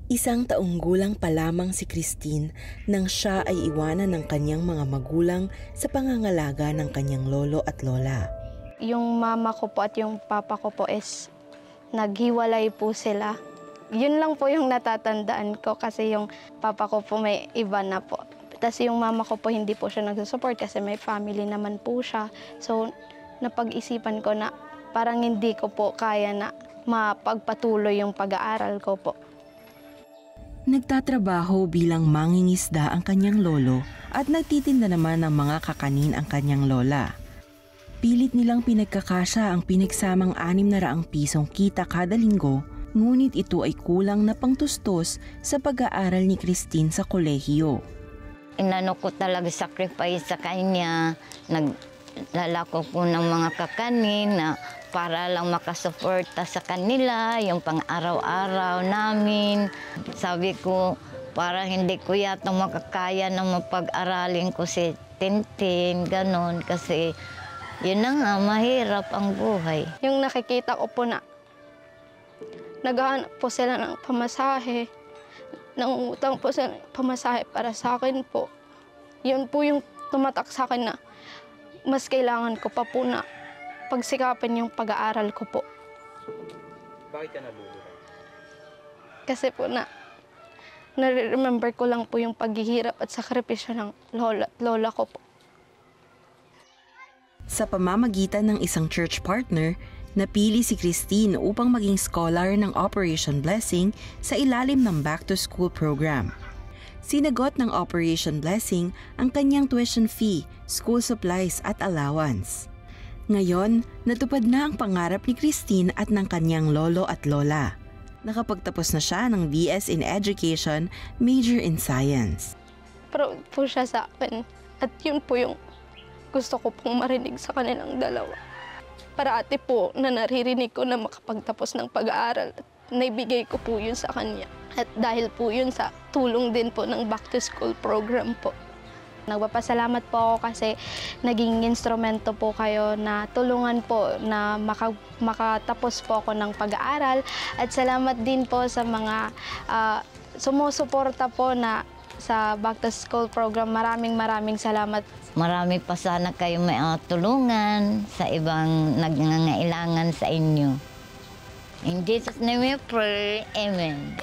Isang taong gulang pa lamang si Christine nang siya ay iwanan ng kanyang mga magulang sa pangangalaga ng kanyang lolo at lola. Yung mama ko po at yung papa ko po is naghiwalay po sila. Yun lang po yung natatandaan ko kasi yung papa ko po may iba na po. Tapos yung mama ko po hindi po siya nagsusupport kasi may family naman po siya. So napag-isipan ko na parang hindi ko po kaya na mapagpatuloy yung pag-aaral ko po. Nagtatrabaho bilang mangingisda ang kanyang lolo at nagtitinda naman ng mga kakanin ang kanyang lola. Pilit nilang pinagkakasya ang pinagsamang 600 pisong kita kada linggo, ngunit ito ay kulang na pangtustos sa pag-aaral ni Christine sa kolehiyo. Inano ko talaga sacrifice sa kanya, naglalako ko ng mga kakanin na para lang makasuporta sa kanila, yung pang-araw-araw namin. Sabi ko, para hindi ko yata makakaya na mapag-aralin ko si Tintin, ganon. Kasi yun na nga, mahirap ang buhay. Yung nakikita ko po na naghahanap po sila ng pamasahe, nangungutang po sila ng pamasahe para sa akin po. Yun po yung tumatak sa akin na mas kailangan ko pa po na pagsikapin yung pag-aaral ko po. Bakit ka nalulungkot? Kasi po nare-remember ko lang po yung paghihirap at sakripisyo ng lola ko po. Sa pamamagitan ng isang church partner, napili si Christine upang maging scholar ng Operation Blessing sa ilalim ng Back to School program. Sinagot ng Operation Blessing ang kanyang tuition fee, school supplies at allowance. Ngayon, natupad na ang pangarap ni Christine at ng kanyang lolo at lola. Nakapagtapos na siya ng BS in Education, major in Science. Proud po siya sa akin at yun po yung gusto ko pong marinig sa kanilang dalawa. Parati po na naririnig ko na makapagtapos ng pag-aaral at naibigay ko po yun sa kanya. At dahil po yun sa tulong din po ng Back to School program po. Nagpapasalamat po ako kasi naging instrumento po kayo na tulungan po na makatapos po ako ng pag-aaral. At salamat din po sa mga sumusuporta po na sa Back to School program. Maraming salamat. Marami pa sana kayo may tulungan sa ibang nangangailangan sa inyo. In Jesus' name we pray. Amen.